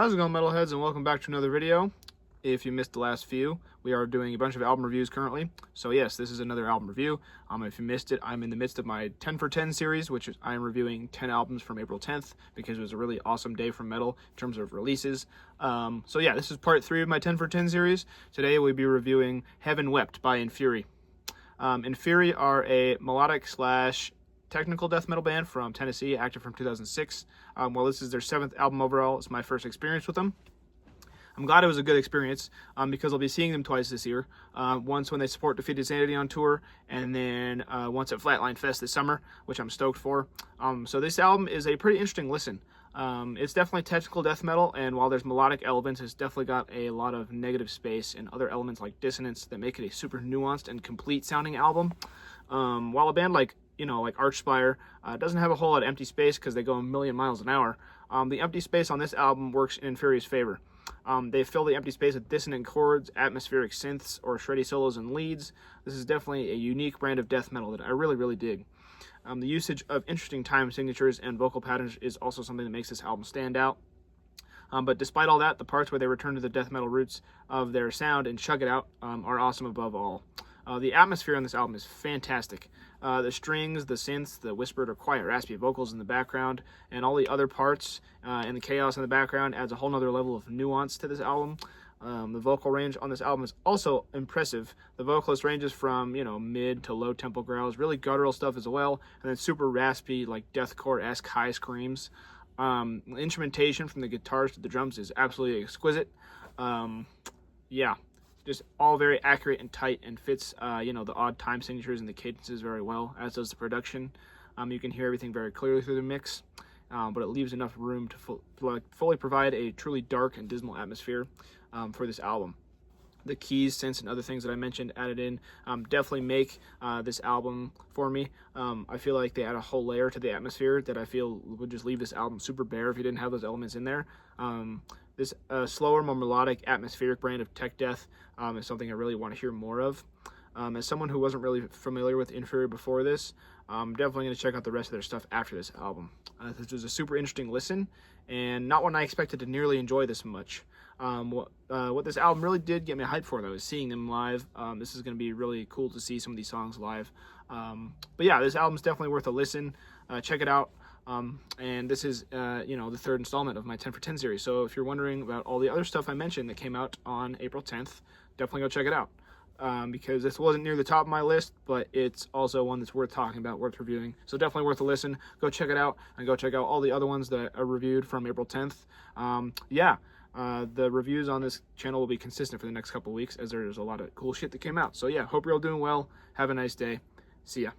How's it going, metalheads, and welcome back to another video. If you missed the last few, we are doing a bunch of album reviews currently. So yes, this is another album review. If you missed it, I'm in the midst of my 10 for 10 series, which is I am reviewing 10 albums from April 10th because it was a really awesome day for metal in terms of releases. So yeah, this is part 3 of my 10 for 10 series. Today we'll be reviewing Wept by Inferi. Inferi are a melodic / technical death metal band from Tennessee, active from 2006. Well, this is their 7th album overall. It's my first experience with them. I'm glad it was a good experience because I'll be seeing them twice this year. Once when they support Defeated Sanity on tour, and then once at Flatline Fest this summer, which I'm stoked for. So this album is a pretty interesting listen. It's definitely technical death metal, and while there's melodic elements, it's definitely got a lot of negative space and other elements like dissonance that make it a super nuanced and complete sounding album. While a band like Archspire doesn't have a whole lot of empty space because they go a million miles an hour, the empty space on this album works in Inferi's favor. They fill the empty space with dissonant chords, atmospheric synths, or shreddy solos and leads. This is definitely a unique brand of death metal that I really dig. The usage of interesting time signatures and vocal patterns is also something that makes this album stand out. But despite all that, the parts where they return to the death metal roots of their sound and chug it out are awesome above all. The atmosphere on this album is fantastic. The strings, the synths, the whispered or quiet raspy vocals in the background, and all the other parts and the chaos in the background adds a whole nother level of nuance to this album. The vocal range on this album is also impressive. The vocalist ranges from, mid to low tempo growls, really guttural stuff as well, and then super raspy, like deathcore-esque high screams. Instrumentation from the guitars to the drums is absolutely exquisite. Yeah. Just all very accurate and tight, and fits, the odd time signatures and the cadences very well, as does the production. You can hear everything very clearly through the mix, but it leaves enough room to fully provide a truly dark and dismal atmosphere for this album. The keys, synths, and other things that I mentioned added in definitely make this album for me. I feel like they add a whole layer to the atmosphere that I feel would just leave this album super bare if you didn't have those elements in there. This slower, more melodic, atmospheric brand of tech death is something I really want to hear more of. As someone who wasn't really familiar with Inferi before this, I'm definitely going to check out the rest of their stuff after this album. This was a super interesting listen, and not one I expected to nearly enjoy this much. What this album really did get me hyped for, though, is seeing them live. This is going to be really cool to see some of these songs live. But yeah, this album's definitely worth a listen. Check it out. And this is, the third installment of my 10 for 10 series. So if you're wondering about all the other stuff I mentioned that came out on April 10th, definitely go check it out. Because this wasn't near the top of my list, but it's also one that's worth talking about, worth reviewing. So definitely worth a listen. Go check it out, and go check out all the other ones that I reviewed from April 10th. The reviews on this channel will be consistent for the next couple weeks, as there's a lot of cool shit that came out. So yeah, hope you're all doing well. Have a nice day. See ya.